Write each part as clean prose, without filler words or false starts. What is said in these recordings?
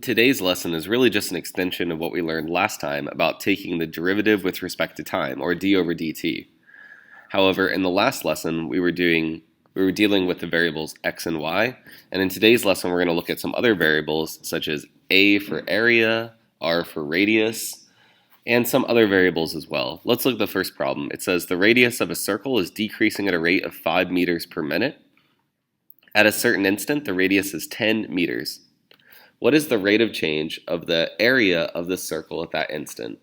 Today's lesson is really just an extension of what we learned last time about taking the derivative with respect to time, or d over dt. However, in the last lesson, we were dealing with the variables x and y, and in today's lesson, we're going to look at some other variables such as a for area, r for radius, and some other variables as well. Let's look at the first problem. It says the radius of a circle is decreasing at a rate of 5 meters per minute. At a certain instant, the radius is 10 meters. What is the rate of change of the area of the circle at that instant?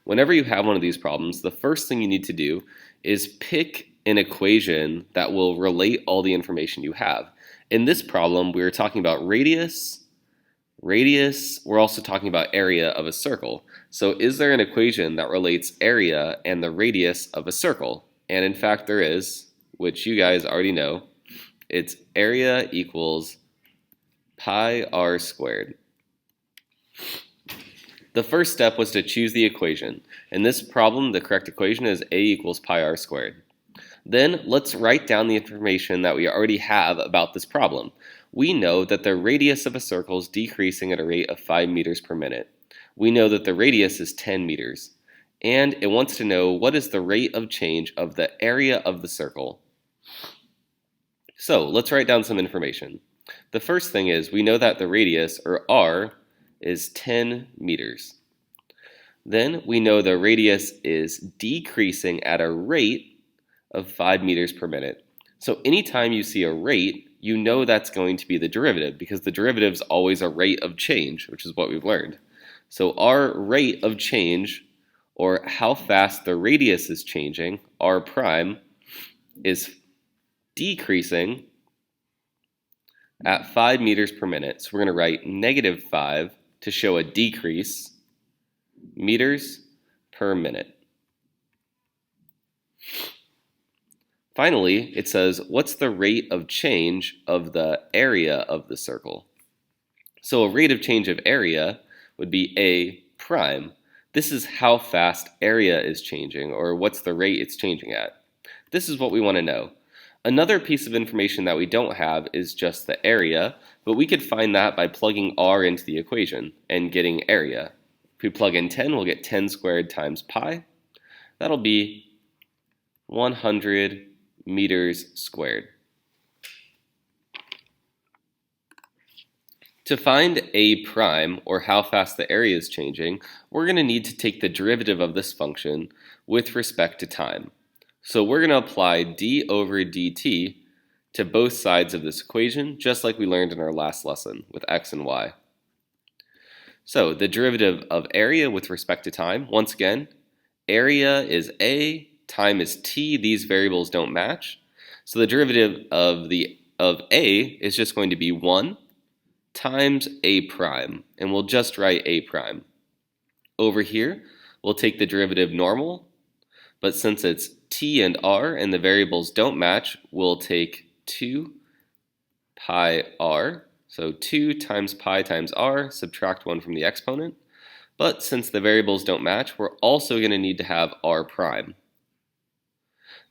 Whenever you have one of these problems, the first thing you need to do is pick an equation that will relate all the information you have. In this problem, we were talking about radius, we're also talking about area of a circle. So is there an equation that relates area and the radius of a circle? And in fact there is, which you guys already know. It's area equals pi r squared. The first step was to choose the equation. In this problem, the correct equation is a equals pi r squared. Then let's write down the information that we already have about this problem. We know that the radius of a circle is decreasing at a rate of 5 meters per minute. We know that the radius is 10 meters. And it wants to know what is the rate of change of the area of the circle. So let's write down some information. The first thing is we know that the radius, or r, is 10 meters. Then we know the radius is decreasing at a rate of 5 meters per minute. So anytime you see a rate, you know that's going to be the derivative, because the derivative is always a rate of change, which is what we've learned. So our rate of change, or how fast the radius is changing, r prime, is decreasing at 5 meters per minute. So we're going to write negative 5 to show a decrease, meters per minute. Finally, it says, what's the rate of change of the area of the circle? So a rate of change of area would be a prime. This is how fast area is changing, or what's the rate it's changing at. This is what we want to know. Another piece of information that we don't have is just the area, but we could find that by plugging r into the equation and getting area. If we plug in 10, we'll get 10 squared times pi. That'll be 100 meters squared. To find a prime, or how fast the area is changing, we're going to need to take the derivative of this function with respect to time. So we're going to apply d over dt to both sides of this equation, just like we learned in our last lesson with x and y. So the derivative of area with respect to time, once again, area is a, time is t. These variables don't match. So the derivative of a is just going to be 1 times a prime, and we'll just write a prime. Over here, we'll take the derivative normal, but since it's t and r and the variables don't match, we'll take 2 pi r. So 2 times pi times r, subtract 1 from the exponent. But since the variables don't match, we're also going to need to have r prime.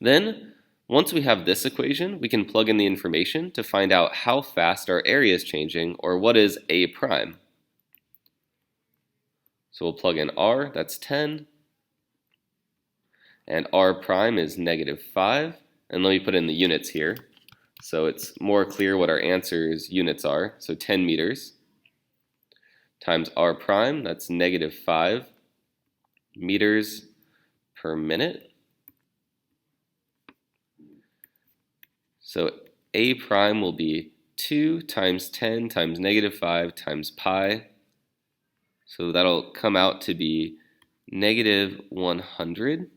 Then, once we have this equation, we can plug in the information to find out how fast our area is changing, or what is a prime. So we'll plug in r, that's 10. And r prime is negative 5. And let me put in the units here, so it's more clear what our answer's units are. So 10 meters times r prime, that's negative 5 meters per minute. So a prime will be 2 times 10 times negative 5 times pi. So that'll come out to be negative 100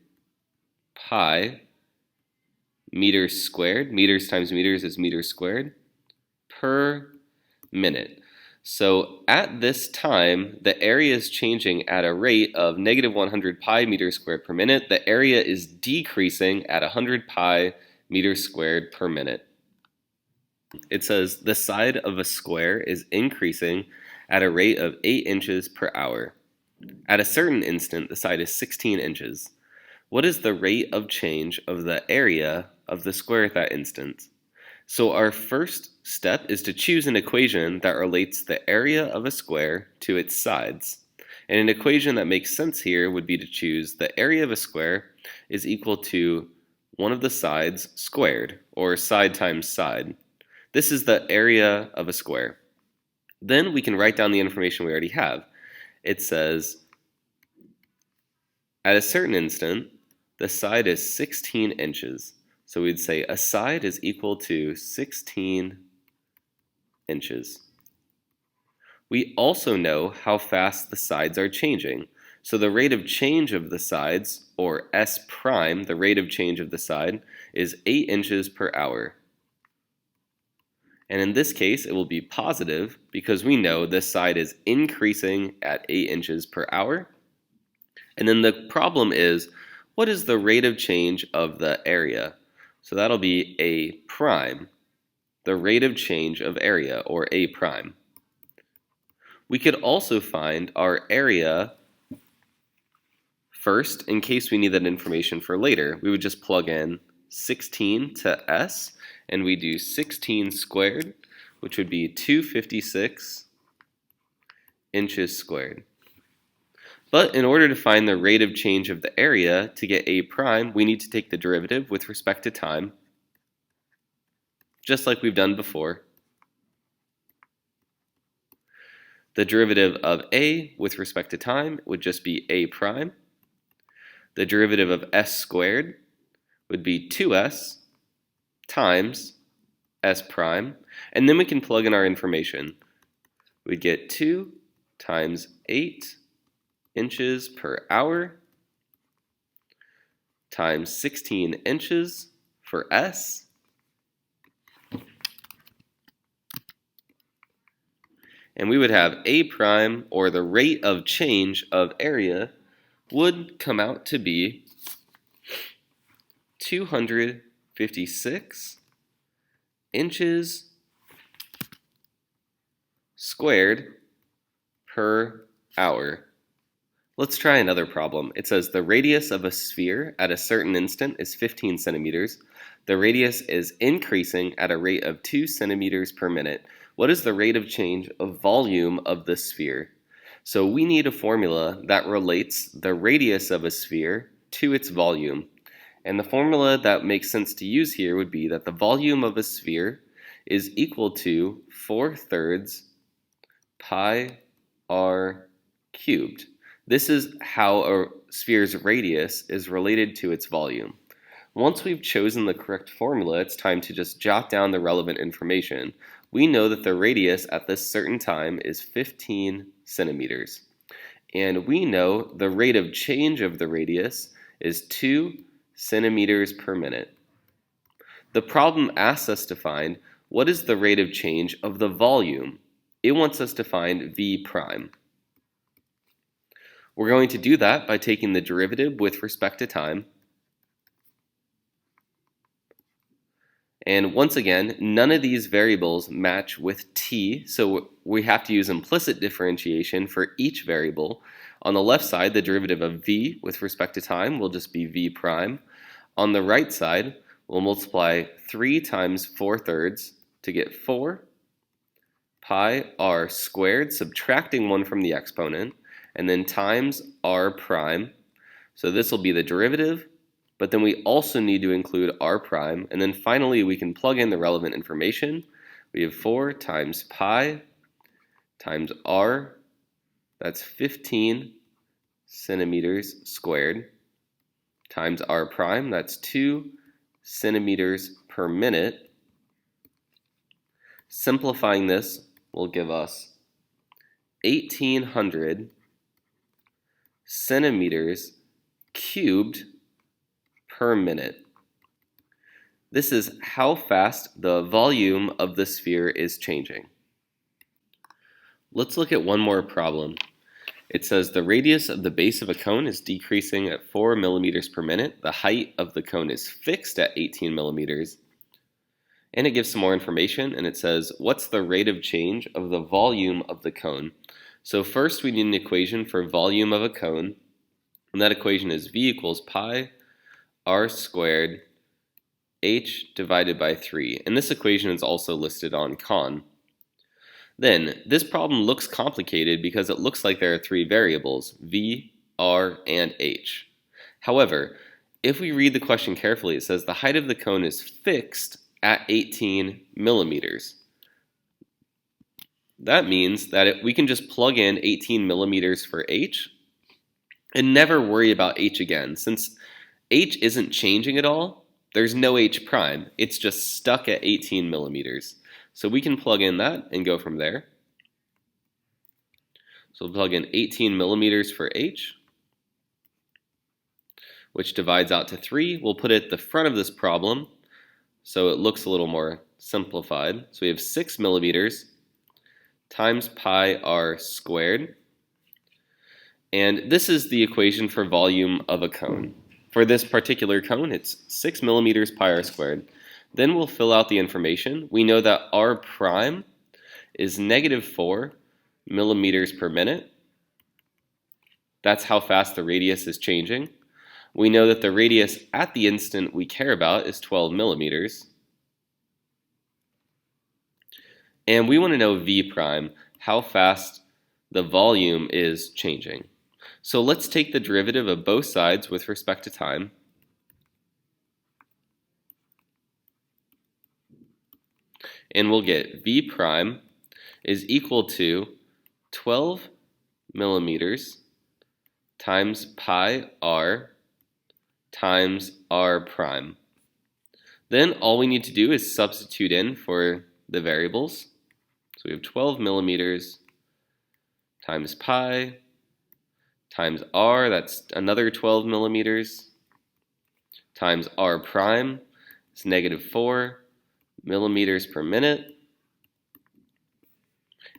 pi meters squared. Meters times meters is meters squared per minute. So at this time, the area is changing at a rate of negative 100 pi meters squared per minute. The area is decreasing at 100 pi meters squared per minute. It says the side of a square is increasing at a rate of 8 inches per hour. At a certain instant, the side is 16 inches. What is the rate of change of the area of the square at that instant? So our first step is to choose an equation that relates the area of a square to its sides. And an equation that makes sense here would be to choose the area of a square is equal to one of the sides squared, or side times side. This is the area of a square. Then we can write down the information we already have. It says, at a certain instant, the side is 16 inches. So we'd say a side is equal to 16 inches. We also know how fast the sides are changing. So the rate of change of the sides, or S prime, the rate of change of the side, is 8 inches per hour. And in this case, it will be positive because we know this side is increasing at 8 inches per hour. And then the problem is, what is the rate of change of the area? So that'll be A prime, the rate of change of area, or A prime. We could also find our area first in case we need that information for later. We would just plug in 16 to S, and we do 16 squared, which would be 256 inches squared. But in order to find the rate of change of the area to get A prime, we need to take the derivative with respect to time, just like we've done before. The derivative of A with respect to time would just be A prime. The derivative of S squared would be 2S times S prime. And then we can plug in our information. We'd get 2 times 8 inches per hour times 16 inches for S. And we would have A prime, or the rate of change of area, would come out to be 256 inches squared per hour. Let's try another problem. It says the radius of a sphere at a certain instant is 15 centimeters. The radius is increasing at a rate of 2 centimeters per minute. What is the rate of change of volume of the sphere? So we need a formula that relates the radius of a sphere to its volume. And the formula that makes sense to use here would be that the volume of a sphere is equal to 4/3 pi r cubed. This is how a sphere's radius is related to its volume. Once we've chosen the correct formula, it's time to just jot down the relevant information. We know that the radius at this certain time is 15 centimeters. And we know the rate of change of the radius is 2 centimeters per minute. The problem asks us to find what is the rate of change of the volume. It wants us to find V prime. We're going to do that by taking the derivative with respect to time. And once again, none of these variables match with t, so we have to use implicit differentiation for each variable. On the left side, the derivative of v with respect to time will just be v prime. On the right side, we'll multiply 3 times 4/3 to get 4 pi r squared, subtracting 1 from the exponent, and then times r prime. So this will be the derivative, but then we also need to include r prime, and then finally we can plug in the relevant information. We have 4 times pi times r, that's 15 centimeters squared, times r prime, that's 2 centimeters per minute. Simplifying this will give us 1,800 centimeters cubed per minute. This is how fast the volume of the sphere is changing. Let's look at one more problem. It says the radius of the base of a cone is decreasing at 4 millimeters per minute. The height of the cone is fixed at 18 millimeters. And it gives some more information, and it says, what's the rate of change of the volume of the cone? So first we need an equation for volume of a cone, and that equation is V equals pi r squared h divided by 3. And this equation is also listed on Khan. Then, this problem looks complicated because it looks like there are three variables, v, r, and h. However, if we read the question carefully, it says the height of the cone is fixed at 18 millimeters. That means that we can just plug in 18 millimeters for h and never worry about h again. Since h isn't changing at all, there's no h prime. It's just stuck at 18 millimeters. So we can plug in that and go from there. So we'll plug in 18 millimeters for h, which divides out to 3. We'll put it at the front of this problem so it looks a little more simplified. So we have 6 millimeters times pi r squared. And this is the equation for volume of a cone. For this particular cone, it's 6 millimeters pi r squared. Then we'll fill out the information. We know that r prime is negative 4 millimeters per minute. That's how fast the radius is changing. We know that the radius at the instant we care about is 12 millimeters. And we want to know v prime, how fast the volume is changing. So let's take the derivative of both sides with respect to time. And we'll get v prime is equal to 12 millimeters times pi r times r prime. Then all we need to do is substitute in for the variables. So we have 12 millimeters times pi times r, that's another 12 millimeters, times r prime, it's negative 4 millimeters per minute.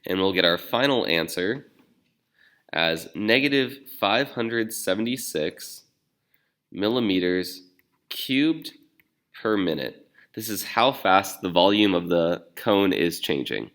And we'll get our final answer as negative 576 millimeters cubed per minute. This is how fast the volume of the cone is changing.